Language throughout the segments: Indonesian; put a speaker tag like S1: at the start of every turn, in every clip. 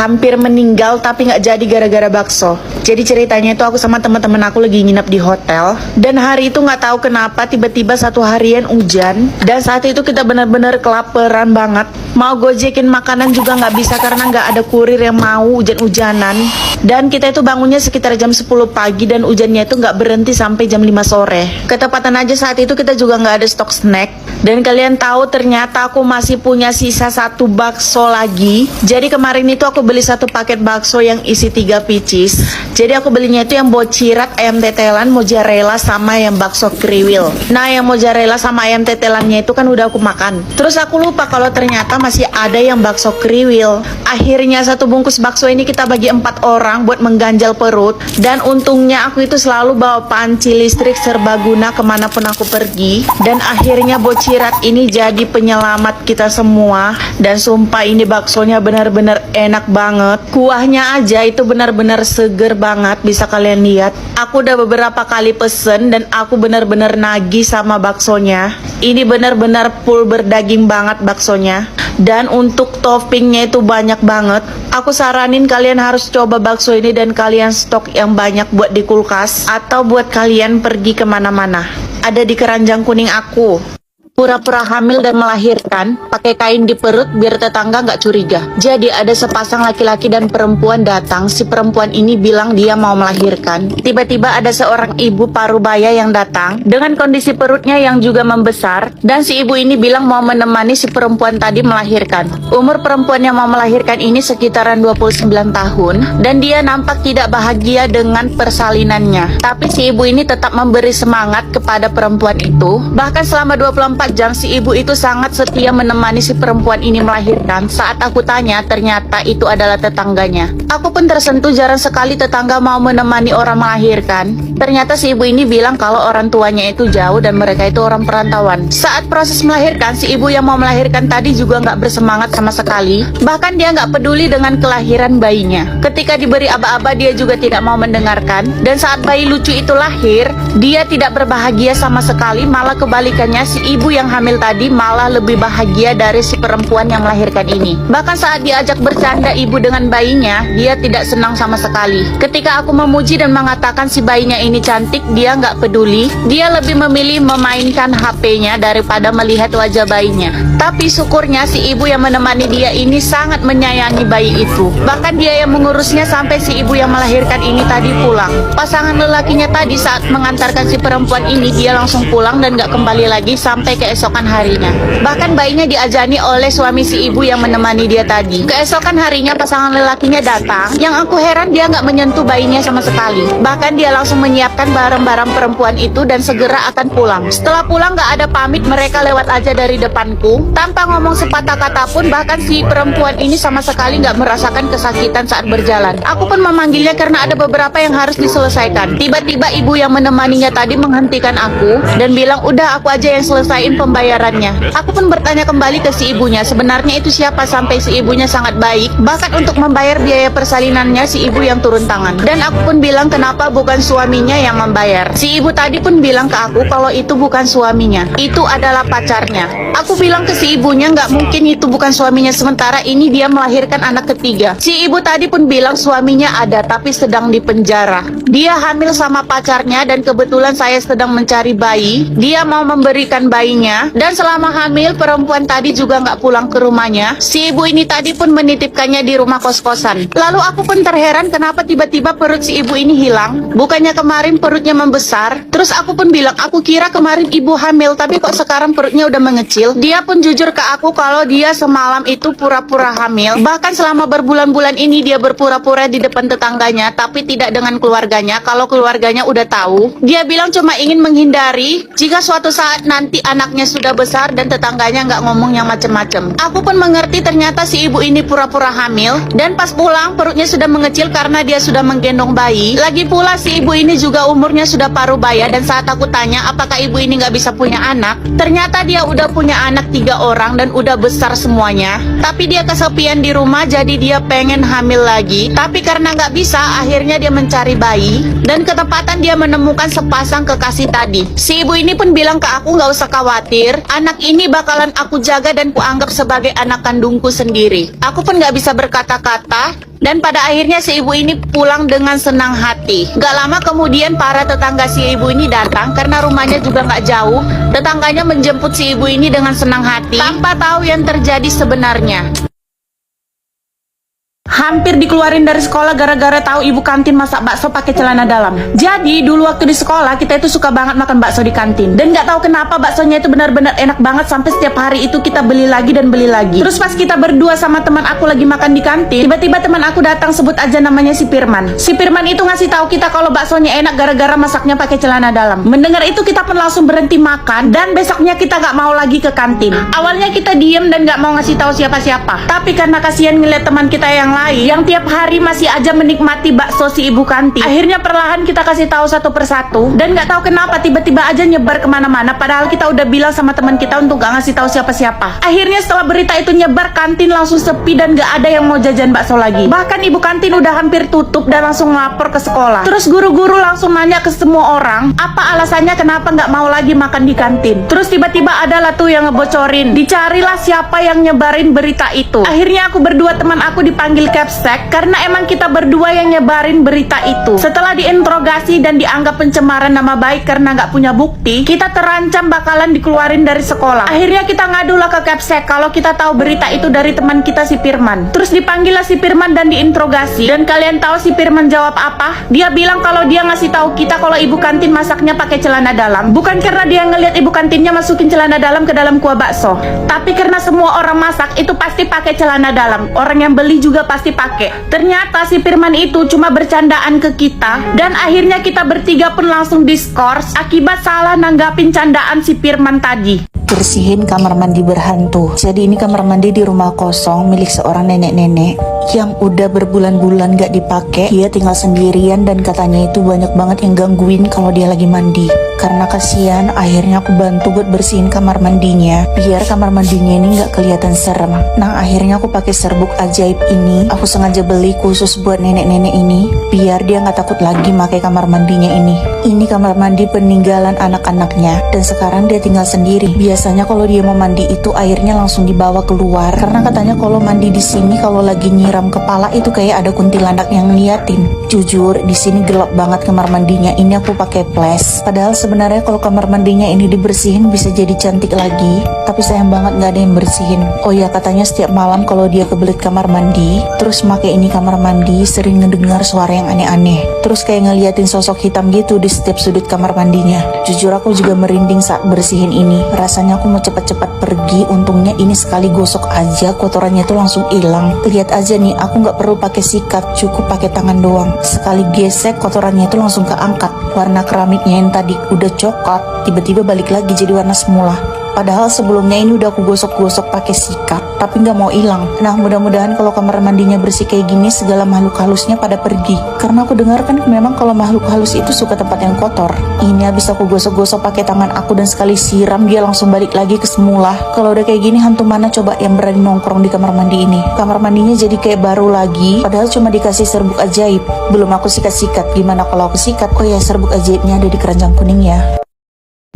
S1: hampir meninggal tapi nggak jadi gara-gara bakso. Jadi ceritanya itu aku sama teman-teman aku lagi nginep di hotel, dan hari itu nggak tahu kenapa tiba-tiba satu harian hujan, dan saat itu kita benar-benar kelaparan banget. Mau gojekin makanan juga nggak bisa karena nggak ada kurir yang mau hujan-hujanan. Dan kita itu bangunnya sekitar jam 10 pagi dan hujannya itu nggak berhenti sampai jam 5 sore. Ketepatan aja saat itu kita juga nggak ada stok snack. Dan kalian tahu ternyata aku masih punya sisa satu bakso lagi. Jadi kemarin itu aku beli satu paket bakso yang isi 3 pieces. Jadi aku belinya itu yang bocirat, ayam tetelan, mozzarella sama yang bakso kriwil. Nah yang mozzarella sama ayam tetelannya itu kan udah aku makan. Terus aku lupa kalau ternyata masih ada yang bakso kriwil. Akhirnya satu bungkus bakso ini kita bagi 4 orang buat mengganjal perut. Dan untungnya aku itu selalu bawa panci listrik serbaguna kemanapun aku pergi. Dan akhirnya bocirat ini jadi penyelamat kita semua. Dan sumpah ini baksonya benar-benar enak banget. Kuahnya aja itu benar-benar seger banget, bisa kalian lihat. Aku udah beberapa kali pesen dan aku benar-benar nagih sama baksonya. Ini benar-benar full berdaging banget baksonya. Dan untuk toppingnya itu banyak banget. Aku saranin kalian harus coba bakso ini dan kalian stok yang banyak buat di kulkas atau buat kalian pergi kemana-mana. Ada di keranjang kuning aku. Pura-pura hamil dan melahirkan, pakai kain di perut biar tetangga nggak curiga. Jadi ada sepasang laki-laki dan perempuan datang. Si perempuan ini bilang dia mau melahirkan. Tiba-tiba ada seorang ibu parubaya yang datang dengan kondisi perutnya yang juga membesar. Dan si ibu ini bilang mau menemani si perempuan tadi melahirkan. Umur perempuan yang mau melahirkan ini sekitaran 29 tahun. Dan dia nampak tidak bahagia dengan persalinannya. Tapi si ibu ini tetap memberi semangat kepada perempuan itu. Bahkan selama 24 jam si ibu itu sangat setia menemani si perempuan ini melahirkan. Saat aku tanya, ternyata itu adalah tetangganya. Aku pun tersentuh, jarang sekali tetangga mau menemani orang melahirkan. Ternyata si ibu ini bilang kalau orang tuanya itu jauh dan mereka itu orang perantauan. Saat proses melahirkan, si ibu yang mau melahirkan tadi juga nggak bersemangat sama sekali. Bahkan dia nggak peduli dengan kelahiran bayinya. Ketika diberi aba-aba, dia juga tidak mau mendengarkan. Dan saat bayi lucu itu lahir, dia tidak berbahagia sama sekali. Malah kebalikannya, si ibu yang hamil tadi malah lebih bahagia dari si perempuan yang melahirkan ini. Bahkan saat diajak bercanda ibu dengan bayinya, dia tidak senang sama sekali. Ketika aku memuji dan mengatakan si bayinya ini cantik, dia nggak peduli. Dia lebih memilih memainkan HP-nya daripada melihat wajah bayinya. Tapi syukurnya si ibu yang menemani dia ini sangat menyayangi bayi itu. Bahkan dia yang mengurusnya sampai si ibu yang melahirkan ini tadi pulang. Pasangan lelakinya tadi saat mengantarkan si perempuan ini, dia langsung pulang dan nggak kembali lagi sampai keesokan harinya. Bahkan bayinya diajani oleh suami si ibu yang menemani dia tadi. Keesokan harinya pasangan lelakinya datang. Yang aku heran, dia nggak menyentuh bayinya sama sekali. Bahkan dia langsung menyiapkan barang-barang perempuan itu dan segera akan pulang. Setelah pulang nggak ada pamit, mereka lewat aja dari depanku tanpa ngomong sepatah kata pun. Bahkan si perempuan ini sama sekali nggak merasakan kesakitan saat berjalan. Aku pun memanggilnya karena ada beberapa yang harus diselesaikan. Tiba-tiba ibu yang menemaninya tadi menghentikan aku dan bilang udah aku aja yang selesaiin pembayarannya. Aku pun bertanya kembali ke si ibunya, sebenarnya itu siapa, sampai si ibunya sangat baik. Bahkan untuk membayar biaya persalinannya si ibu yang turun tangan. Dan aku pun bilang kenapa bukan suaminya yang membayar. Si ibu tadi pun bilang ke aku kalau itu bukan suaminya, itu adalah pacarnya. Aku bilang ke si ibunya nggak mungkin itu bukan suaminya, sementara ini dia melahirkan anak ketiga. Si ibu tadi pun bilang suaminya ada tapi sedang di penjara. Dia hamil sama pacarnya dan kebetulan saya sedang mencari bayi. Dia mau memberikan bayinya, dan selama hamil perempuan tadi juga nggak pulang ke rumahnya. Si ibu ini tadi pun menitipkannya di rumah kos-kosan. Lalu aku pun terheran kenapa tiba-tiba perut si ibu ini hilang. Bukannya kemarin perutnya membesar. Terus aku pun bilang aku kira kemarin ibu hamil tapi kok sekarang perutnya udah mengecil. Dia pun jujur ke aku kalau dia semalam itu pura-pura hamil. Bahkan selama berbulan-bulan ini dia berpura-pura di depan tetangganya tapi tidak dengan keluarganya. Kalau keluarganya udah tahu, dia bilang cuma ingin menghindari jika suatu saat nanti anaknya sudah besar dan tetangganya nggak ngomong yang macem-macem. Aku pun mengerti ternyata si ibu ini pura-pura hamil, dan pas pulang perutnya sudah mengecil karena dia sudah menggendong bayi. Lagi pula si ibu ini juga umurnya sudah parubaya, dan saat aku tanya apakah ibu ini nggak bisa punya anak, ternyata dia udah punya anak 3 orang dan udah besar semuanya. Tapi dia kesepian di rumah, jadi dia pengen hamil lagi. Tapi karena nggak bisa, akhirnya dia mencari bayi, dan ketepatan dia menemukan sepasang kekasih tadi. Si ibu ini pun bilang ke aku nggak usah khawatir, khawatir, anak ini bakalan aku jaga dan kuanggap sebagai anak kandungku sendiri. Aku pun gak bisa berkata-kata, dan pada akhirnya si ibu ini pulang dengan senang hati. Gak lama kemudian para tetangga si ibu ini datang karena rumahnya juga gak jauh. Tetangganya menjemput si ibu ini dengan senang hati tanpa tahu yang terjadi sebenarnya. Hampir dikeluarin dari sekolah gara-gara tahu ibu kantin masak bakso pakai celana dalam. Jadi dulu waktu di sekolah kita itu suka banget makan bakso di kantin. Dan nggak tahu kenapa baksonya itu benar-benar enak banget sampai setiap hari itu kita beli lagi dan beli lagi. Terus pas kita berdua sama teman aku lagi makan di kantin, tiba-tiba teman aku datang, sebut aja namanya si Firman. Si Firman itu ngasih tahu kita kalau baksonya enak gara-gara masaknya pakai celana dalam. Mendengar itu kita pun langsung berhenti makan dan besoknya kita nggak mau lagi ke kantin. Awalnya kita diem dan nggak mau ngasih tahu siapa-siapa. Tapi karena kasihan ngeliat teman kita yang lain yang tiap hari masih aja menikmati bakso si ibu kantin, akhirnya perlahan kita kasih tahu satu persatu. Dan nggak tahu kenapa tiba-tiba aja nyebar kemana-mana, padahal kita udah bilang sama teman kita untuk gak ngasih tahu siapa-siapa. Akhirnya setelah berita itu nyebar, kantin langsung sepi dan gak ada yang mau jajan bakso lagi. Bahkan ibu kantin udah hampir tutup dan langsung lapor ke sekolah. Terus guru-guru langsung nanya ke semua orang apa alasannya kenapa nggak mau lagi makan di kantin. Terus tiba-tiba adalah tuh yang ngebocorin, dicarilah siapa yang nyebarin berita itu. Akhirnya aku berdua teman aku dipanggil Capsek karena emang kita berdua yang nyebarin berita itu. Setelah diinterogasi dan dianggap pencemaran nama baik karena nggak punya bukti, kita terancam bakalan dikeluarin dari sekolah. Akhirnya kita ngadulah ke Capsek kalau kita tahu berita itu dari teman kita si Firman. Terus dipanggil lah si Firman dan diinterogasi. Dan kalian tahu si Firman jawab apa? Dia bilang kalau dia ngasih tahu kita kalau ibu kantin masaknya pakai celana dalam, bukan karena dia ngelihat ibu kantinnya masukin celana dalam ke dalam kuah bakso, tapi karena semua orang masak itu pasti pakai celana dalam. Orang yang beli juga pasti pakai. Ternyata si Firman itu cuma bercandaan ke kita, dan akhirnya kita bertiga pun langsung diskors akibat salah nanggapin candaan si Firman tadi.
S2: Bersihin kamar mandi berhantu. Jadi ini kamar mandi di rumah kosong milik seorang nenek-nenek yang udah berbulan-bulan gak dipakai. Dia tinggal sendirian dan katanya itu banyak banget yang gangguin kalau dia lagi mandi. Karena kasihan, akhirnya aku bantu buat bersihin kamar mandinya biar kamar mandinya ini gak kelihatan serem. Nah, akhirnya aku pakai serbuk ajaib ini. Aku sengaja beli khusus buat nenek-nenek ini biar dia gak takut lagi pakai kamar mandinya ini. Ini kamar mandi peninggalan anak-anaknya dan sekarang dia tinggal sendiri. Biasanya kalau dia mau mandi itu airnya langsung dibawa keluar karena katanya kalau mandi di sini kalau lagi nyiram kepala itu kayak ada kuntilanak yang ngeliatin. Jujur di sini gelap banget kamar mandinya. Ini aku pakai flash. Padahal sebenarnya kalau kamar mandinya ini dibersihin bisa jadi cantik lagi. Tapi sayang banget nggak ada yang bersihin. Oh ya, katanya setiap malam kalau dia kebelet kamar mandi terus pakai ini kamar mandi sering ngedengar suara yang aneh-aneh. Terus kayak ngeliatin sosok hitam gitu di setiap sudut kamar mandinya. Jujur aku juga merinding saat bersihin ini. Rasanya aku mau cepat-cepat pergi. Untungnya ini sekali gosok aja kotorannya tuh langsung hilang. Lihat aja nih, aku nggak perlu pakai sikat, cukup pakai tangan doang. Sekali gesek kotorannya tuh langsung keangkat. Warna keramiknya yang tadi udah coklat tiba-tiba balik lagi jadi warna semula. Padahal sebelumnya ini udah aku gosok-gosok pakai sikat, tapi nggak mau hilang. Nah, mudah-mudahan kalau kamar mandinya bersih kayak gini, segala makhluk halusnya pada pergi. Karena aku dengar kan memang kalau makhluk halus itu suka tempat yang kotor. Ini habis aku gosok-gosok pakai tangan aku dan sekali siram dia langsung balik lagi ke semula. Kalau udah kayak gini, hantu mana coba yang berani nongkrong di kamar mandi ini? Kamar mandinya jadi kayak baru lagi, padahal cuma dikasih serbuk ajaib. Belum aku sikat-sikat. Gimana kalau aku sikat? Oh ya, serbuk ajaibnya ada di keranjang kuning ya.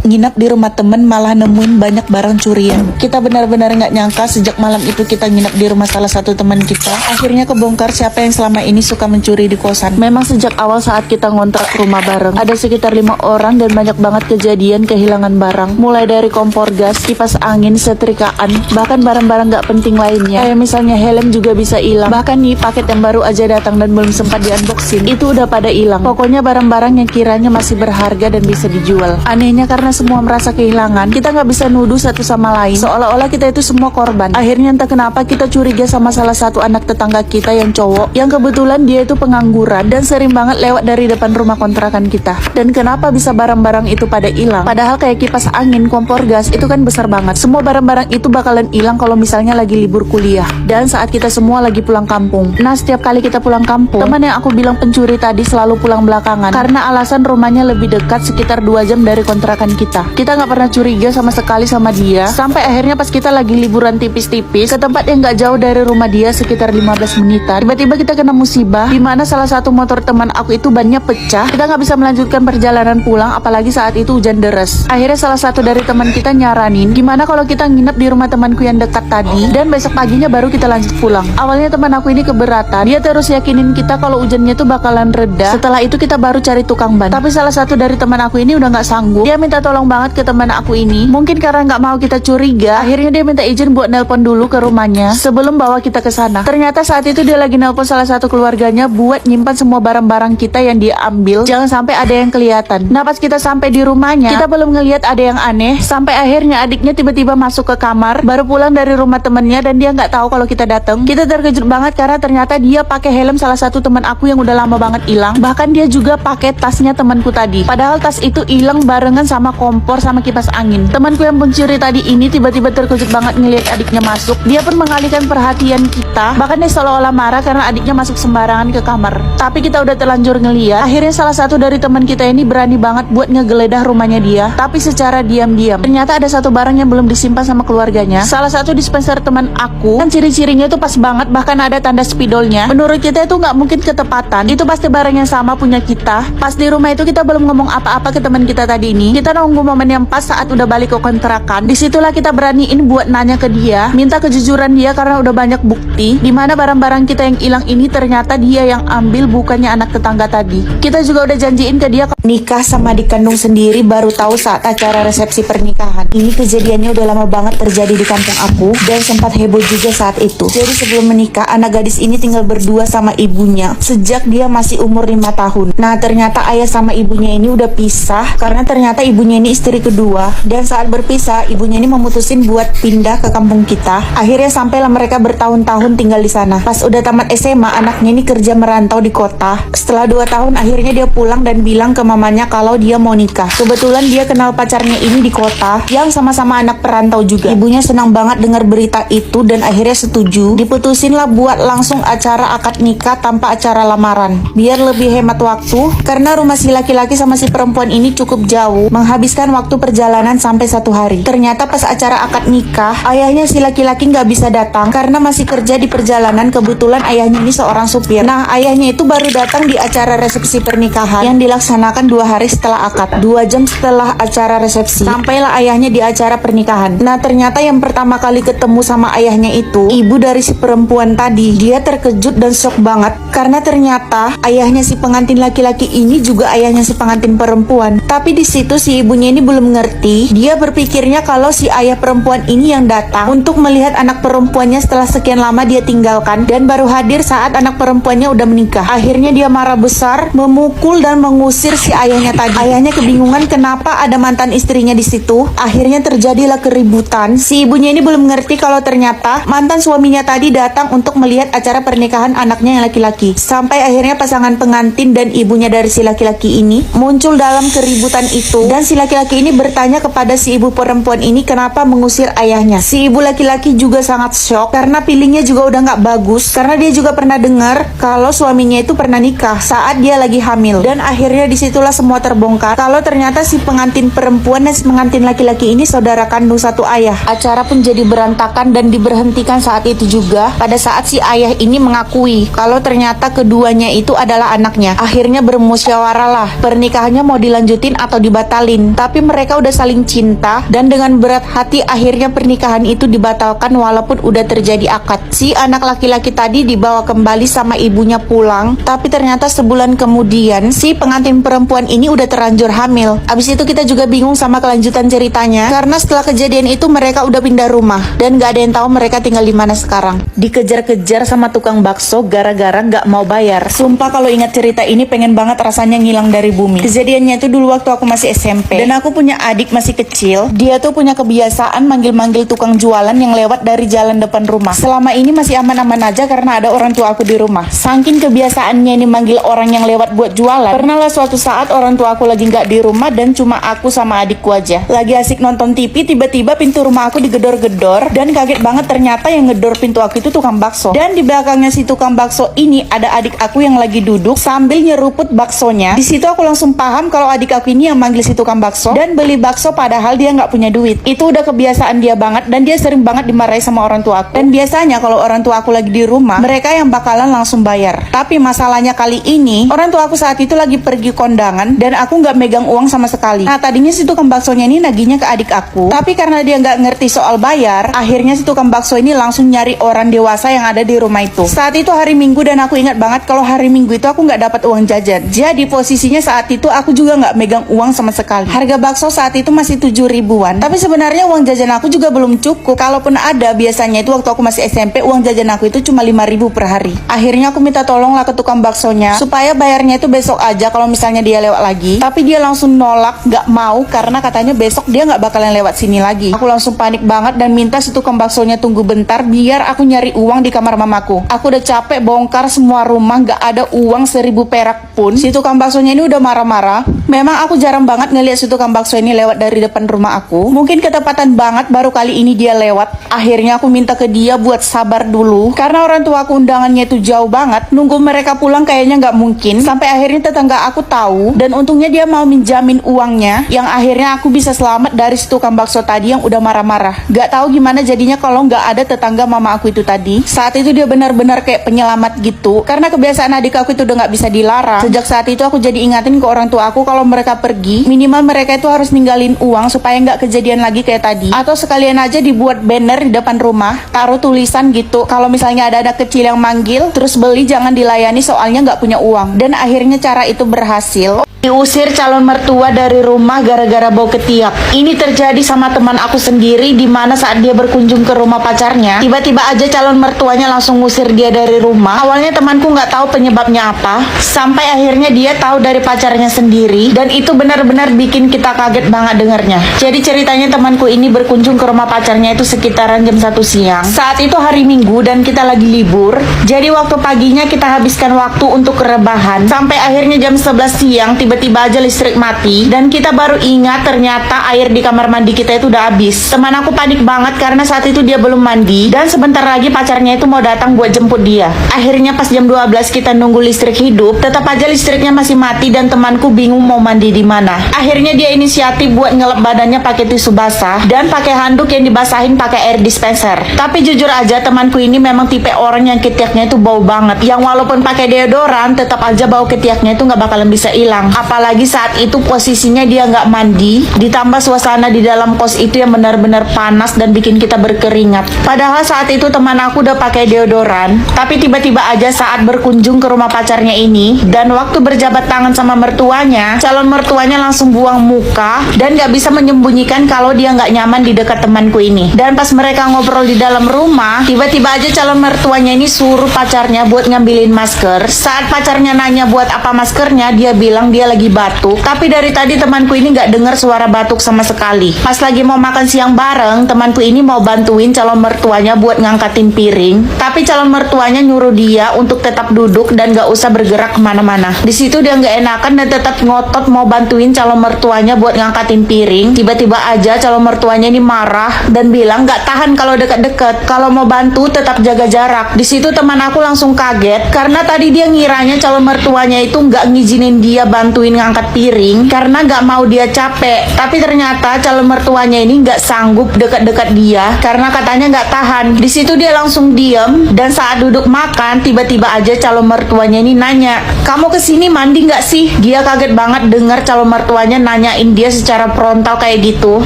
S2: Nginap di rumah temen malah nemuin banyak barang curian. Kita benar-benar nggak nyangka sejak malam itu kita nginap di rumah salah satu teman kita. Akhirnya kebongkar siapa yang selama ini suka mencuri di kosan. Memang sejak awal saat kita ngontrak rumah bareng, ada sekitar 5 orang dan banyak banget kejadian kehilangan barang. Mulai dari kompor gas, kipas angin, setrikaan, bahkan barang-barang nggak penting lainnya. Kayak misalnya helm juga bisa hilang. Bahkan nih paket yang baru aja datang dan belum sempat di-unboxing, itu udah pada hilang. Pokoknya barang-barang yang kiranya masih berharga dan bisa dijual. Anehnya karena semua merasa kehilangan, kita nggak bisa nuduh satu sama lain seolah-olah kita itu semua korban. Akhirnya entah kenapa kita curiga sama salah satu anak tetangga kita yang cowok, yang kebetulan dia itu pengangguran dan sering banget lewat dari depan rumah kontrakan kita. Dan kenapa bisa barang-barang itu pada hilang? Padahal kayak kipas angin, kompor gas itu kan besar banget. Semua barang-barang itu bakalan hilang kalau misalnya lagi libur kuliah dan saat kita semua lagi pulang kampung. Nah, setiap kali kita pulang kampung, teman yang aku bilang pencuri tadi selalu pulang belakangan karena alasan rumahnya lebih dekat sekitar 2 jam dari kontrakan kita.
S1: kita. Kita nggak pernah curiga sama sekali sama dia. Sampai akhirnya pas kita lagi liburan tipis-tipis ke tempat yang nggak jauh dari rumah dia sekitar 15 menitan, tiba-tiba kita kena musibah di mana salah satu motor teman aku itu bannya pecah. Kita nggak bisa melanjutkan perjalanan pulang, apalagi saat itu hujan deras. Akhirnya salah satu dari teman kita nyaranin gimana kalau kita nginep di rumah temanku yang dekat tadi dan besok paginya baru kita lanjut pulang. Awalnya teman aku ini keberatan, dia terus yakinin kita kalau hujannya tuh bakalan reda. Setelah itu kita baru cari tukang ban. Tapi salah satu dari teman aku ini udah nggak sanggup. Dia minta tolong banget ke teman aku ini. Mungkin karena nggak mau kita curiga, akhirnya dia minta izin buat nelpon dulu ke rumahnya sebelum bawa kita ke sana. Ternyata saat itu dia lagi nelpon salah satu keluarganya buat nyimpan semua barang-barang kita yang dia ambil, jangan sampai ada yang kelihatan. Nah pas kita sampai di rumahnya, kita belum ngelihat ada yang aneh. Sampai akhirnya adiknya tiba-tiba masuk ke kamar, baru pulang dari rumah temennya dan dia nggak tahu kalau kita datang. Kita terkejut banget karena ternyata dia pakai helm salah satu teman aku yang udah lama banget hilang. Bahkan dia juga pakai tasnya temanku tadi. Padahal tas itu hilang barengan sama kompor sama kipas angin. Temanku yang pencuri tadi ini tiba-tiba terkejut banget ngelihat adiknya masuk. Dia pun mengalihkan perhatian kita. Bahkan dia seolah-olah marah karena adiknya masuk sembarangan ke kamar. Tapi kita udah terlanjur ngeliat. Akhirnya salah satu dari teman kita ini berani banget buat ngegeledah rumahnya dia, tapi secara diam-diam. Ternyata ada satu barang yang belum disimpan sama keluarganya. Salah satu dispenser teman aku, kan ciri-cirinya itu pas banget, bahkan ada tanda spidolnya. Menurut kita itu nggak mungkin ketepatan. Itu pasti barang yang sama punya kita. Pas di rumah itu kita belum ngomong apa-apa ke teman kita tadi ini. Kita nunggu momen yang pas saat udah balik ke kontrakan. Disitulah kita beraniin buat nanya ke dia, minta kejujuran dia karena udah banyak bukti di mana barang-barang kita yang hilang ini ternyata dia yang ambil, bukannya anak tetangga tadi. Kita juga udah janjiin ke dia nikah sama adik kandung sendiri baru tahu saat acara resepsi pernikahan. Ini kejadiannya udah lama banget terjadi di kampung aku dan sempat heboh juga saat itu. Jadi sebelum menikah, anak gadis ini tinggal berdua sama ibunya sejak dia masih umur 5 tahun. Nah ternyata ayah sama ibunya ini udah pisah karena ternyata ibunya ini istri kedua, dan saat berpisah ibunya ini memutusin buat pindah ke kampung kita. Akhirnya sampailah mereka bertahun-tahun tinggal di sana. Pas udah tamat SMA, anaknya ini kerja merantau di kota. Setelah 2 tahun akhirnya dia pulang dan bilang ke mamanya kalau dia mau nikah. Kebetulan dia kenal pacarnya ini di kota yang sama-sama anak perantau juga. Ibunya senang banget dengar berita itu dan akhirnya setuju. Diputusin lah buat langsung acara akad nikah tanpa acara lamaran, biar lebih hemat waktu karena rumah si laki-laki sama si perempuan ini cukup jauh, menghabiskan waktu perjalanan sampai 1 hari. Ternyata pas acara akad nikah, ayahnya si laki-laki nggak bisa datang karena masih kerja di perjalanan. Kebetulan ayahnya ini seorang supir. Nah ayahnya itu baru datang di acara resepsi pernikahan yang dilaksanakan 2 hari setelah akad. 2 jam setelah acara resepsi, sampailah ayahnya di acara pernikahan. Nah ternyata yang pertama kali ketemu sama ayahnya itu ibu dari si perempuan tadi. Dia terkejut dan shock banget karena ternyata ayahnya si pengantin laki-laki ini juga ayahnya si pengantin perempuan. Tapi di situ si ibunya ini belum ngerti. Dia berpikirnya kalau si ayah perempuan ini yang datang untuk melihat anak perempuannya setelah sekian lama dia tinggalkan dan baru hadir saat anak perempuannya udah menikah. Akhirnya dia marah besar, memukul dan mengusir si ayahnya tadi. Ayahnya kebingungan kenapa ada mantan istrinya di situ. Akhirnya terjadilah keributan. Si ibunya ini belum ngerti kalau ternyata mantan suaminya tadi datang untuk melihat acara pernikahan anaknya yang laki-laki. Sampai akhirnya pasangan pengantin dan ibunya dari si laki-laki ini muncul dalam keributan itu, dan si laki-laki ini bertanya kepada si ibu perempuan ini kenapa mengusir ayahnya. Si ibu laki-laki juga sangat shock karena feelingnya juga udah nggak bagus karena dia juga pernah dengar kalau suaminya itu pernah nikah saat dia lagi hamil. Dan akhirnya disitulah semua terbongkar kalau ternyata si pengantin perempuan dan si pengantin laki-laki ini saudara kandung satu ayah. Acara pun jadi berantakan dan diberhentikan saat itu juga pada saat si ayah ini mengakui kalau ternyata keduanya itu adalah anaknya. Akhirnya bermusyawarah lah pernikahannya mau dilanjutin atau dibatalin. Tapi mereka udah saling cinta dan dengan berat hati akhirnya pernikahan itu dibatalkan walaupun udah terjadi akad. Si anak laki-laki tadi dibawa kembali sama ibunya pulang, tapi ternyata sebulan kemudian si pengantin perempuan ini udah terlanjur hamil. Abis itu kita juga bingung sama kelanjutan ceritanya karena setelah kejadian itu mereka udah pindah rumah dan gak ada yang tahu mereka tinggal di mana sekarang. Dikejar-kejar sama tukang bakso gara-gara gak mau bayar. Sumpah kalau ingat cerita ini pengen banget rasanya ngilang dari bumi. Kejadiannya itu dulu waktu aku masih SMP dan aku punya adik masih kecil. Dia tuh punya kebiasaan manggil-manggil tukang jualan yang lewat dari jalan depan rumah. Selama ini masih aman-aman aja karena ada orang tua aku di rumah. Saking kebiasaannya ini manggil orang yang lewat buat jualan, pernah lah suatu saat saat orang tua aku lagi nggak di rumah dan cuma aku sama adikku aja. Lagi asik nonton TV, tiba-tiba pintu rumah aku digedor-gedor dan kaget banget ternyata yang ngedor pintu aku itu tukang bakso. Dan di belakangnya si tukang bakso ini ada adik aku yang lagi duduk sambil nyeruput baksonya. Di situ aku langsung paham kalau adik aku ini yang manggil si tukang bakso dan beli bakso padahal dia nggak punya duit. Itu udah kebiasaan dia banget dan dia sering banget dimarahi sama orang tua aku. Dan biasanya kalau orang tua aku lagi di rumah, mereka yang bakalan langsung bayar. Tapi masalahnya kali ini, orang tua aku saat itu lagi pergi kondangan dan aku nggak megang uang sama sekali. Nah tadinya si tukang baksonya ini nagihnya ke adik aku, tapi karena dia nggak ngerti soal bayar, akhirnya si tukang bakso ini langsung nyari orang dewasa yang ada di rumah itu. Saat itu hari Minggu dan aku ingat banget kalau hari Minggu itu aku nggak dapat uang jajan. Jadi posisinya saat itu aku juga nggak megang uang sama sekali. Harga bakso saat itu masih 7 ribuan. Tapi sebenarnya uang jajan aku juga belum cukup. Kalaupun ada, biasanya itu waktu aku masih SMP, uang jajan aku itu cuma 5 ribu per hari. Akhirnya aku minta tolong lah ke tukang baksonya supaya bayarnya itu besok aja kalau misalnya dia lewat lagi. Tapi dia langsung nolak, nggak mau karena katanya besok dia nggak bakalan lewat sini lagi. Aku langsung panik banget dan minta si tukang baksonya tunggu bentar biar aku nyari uang di kamar mamaku. Aku udah capek bongkar semua rumah, nggak ada uang 1000 perak pun. Si tukang baksonya ini udah marah-marah. Memang aku jarang banget ngeliat si tukang bakso ini lewat dari depan rumah aku. Mungkin ketepatan banget baru kali ini dia lewat. Akhirnya aku minta ke dia buat sabar dulu karena orang tua aku undangannya itu jauh banget. Nunggu mereka pulang kayaknya nggak mungkin. Sampai akhirnya tetangga aku tahu dan untungnya dia mau minjamin uangnya, yang akhirnya aku bisa selamat dari si tukang bakso tadi yang udah marah-marah. Gak tahu gimana jadinya kalau nggak ada tetangga mama aku itu tadi. Saat itu dia benar-benar kayak penyelamat gitu karena kebiasaan adik aku itu udah nggak bisa dilarang. Sejak saat itu aku jadi ingatin ke orang tua aku kalau mereka pergi minimal mereka itu harus ninggalin uang supaya nggak kejadian lagi kayak tadi. Atau sekalian aja dibuat banner di depan rumah, taruh tulisan gitu kalau misalnya ada anak kecil yang manggil terus beli jangan dilayani soalnya nggak punya uang. Dan akhirnya cara itu berhasil. Diusir calon mertua dari rumah gara-gara bau ketiak. Ini terjadi sama teman aku sendiri, di mana saat dia berkunjung ke rumah pacarnya, tiba-tiba aja calon mertuanya langsung ngusir dia dari rumah. Awalnya temanku nggak tahu penyebabnya apa, sampai akhirnya dia tahu dari pacarnya sendiri, dan itu benar-benar bikin kita kaget banget dengarnya. Jadi ceritanya temanku ini berkunjung ke rumah pacarnya itu sekitaran jam 1 siang. Saat itu hari Minggu dan kita lagi libur, jadi waktu paginya kita habiskan waktu untuk rebahan. Sampai akhirnya jam 11 siang tiba-tiba aja listrik mati dan kita baru ingat ternyata air di kamar mandi kita itu udah habis. Teman aku panik banget karena saat itu dia belum mandi dan sebentar lagi pacarnya itu mau datang buat jemput dia. Akhirnya pas jam 12 kita nunggu listrik hidup, tetap aja listriknya masih mati dan temanku bingung mau mandi di mana. Akhirnya dia inisiatif buat ngelap badannya pakai tisu basah dan pakai handuk yang dibasahin pakai air dispenser. Tapi jujur aja temanku ini memang tipe orang yang ketiaknya itu bau banget, yang walaupun pakai deodoran tetap aja bau ketiaknya itu nggak bakalan bisa hilang. Apalagi saat itu posisinya dia nggak mandi, ditambah suasana di dalam kos itu yang benar-benar panas dan bikin kita berkeringat. Padahal saat itu teman aku udah pakai deodoran, tapi tiba-tiba aja saat berkunjung ke rumah pacarnya ini dan waktu berjabat tangan sama mertuanya, calon mertuanya langsung buang muka dan nggak bisa menyembunyikan kalau dia nggak nyaman di dekat temanku ini. Dan pas mereka ngobrol di dalam rumah, tiba-tiba aja calon mertuanya ini suruh pacarnya buat ngambilin masker. Saat pacarnya nanya buat apa maskernya, dia bilang dia lagi batuk. Tapi dari tadi temanku ini nggak dengar suara batuk sama sekali. Pas lagi mau makan siang bareng, temanku ini mau bantuin calon mertuanya buat ngangkatin piring. Tapi calon mertuanya nyuruh dia untuk tetap duduk dan nggak usah bergerak kemana-mana. Di situ dia nggak enakan dan tetap ngotot mau bantuin calon mertuanya buat ngangkatin piring. Tiba-tiba aja calon mertuanya ini marah dan bilang nggak tahan kalau deket-deket. Kalau mau bantu tetap jaga jarak. Di situ teman aku langsung kaget karena tadi dia ngiranya calon mertuanya itu nggak ngizinin dia bantuin ngangkat piring karena nggak mau dia capek. Tapi ternyata calon mertuanya ini nggak sanggup dekat-dekat dia karena katanya nggak tahan. Di situ dia langsung diem dan saat duduk makan tiba-tiba aja calon mertuanya ini nanya, kamu kesini mandi nggak sih? Dia kaget banget dengar calon mertuanya nanyain dia secara frontal kayak gitu.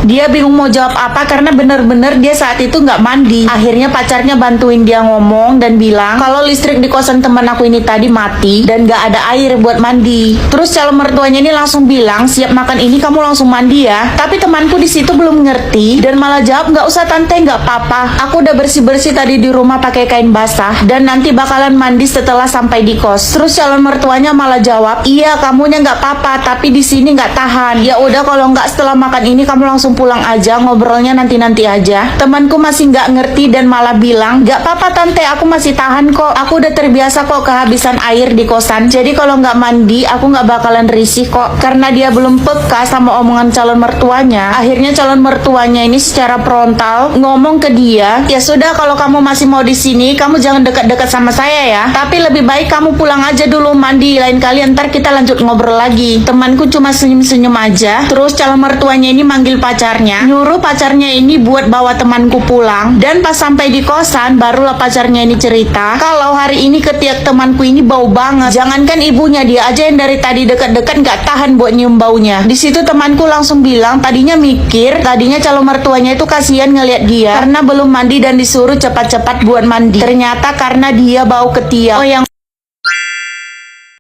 S1: Dia bingung mau jawab apa karena bener-bener dia saat itu nggak mandi. Akhirnya pacarnya bantuin dia ngomong dan bilang kalau listrik di kosan teman aku ini tadi mati dan nggak ada air buat mandi. Terus calon mertuanya ini langsung bilang siap makan ini kamu langsung mandi ya. Tapi temanku di situ belum ngerti dan malah jawab nggak usah tante, nggak apa-apa. Aku udah bersih-bersih tadi di rumah pakai kain basah dan nanti bakalan mandi setelah sampai di kos. Terus calon mertuanya malah jawab iya kamunya nggak apa-apa tapi di sini nggak tahan. Ya udah kalau nggak setelah makan ini kamu langsung pulang aja, ngobrolnya nanti-nanti aja. Temanku masih nggak ngerti dan malah bilang nggak apa-apa tante, aku masih tahan kok. Aku udah terbiasa kok kehabisan air di kosan. Jadi kalau nggak mandi aku nggak bakalan bakalan risih kok. Karena dia belum peka sama omongan calon mertuanya, akhirnya calon mertuanya ini secara frontal ngomong ke dia, ya sudah kalau kamu masih mau di sini, kamu jangan dekat-dekat sama saya ya. Tapi lebih baik kamu pulang aja dulu mandi, lain kali ntar kita lanjut ngobrol lagi. Temanku cuma senyum-senyum aja. Terus calon mertuanya ini manggil pacarnya, nyuruh pacarnya ini buat bawa temanku pulang. Dan pas sampai di kosan, barulah pacarnya ini cerita kalau hari ini ketiak temanku ini bau banget. Jangankan ibunya, dia aja yang dari tadi dekat-dekat nggak tahan buat nyium baunya. Di situ temanku langsung bilang, tadinya calon mertuanya itu kasihan ngeliat dia karena belum mandi dan disuruh cepat-cepat buat mandi. Ternyata karena dia bau ketiak. Oh, yang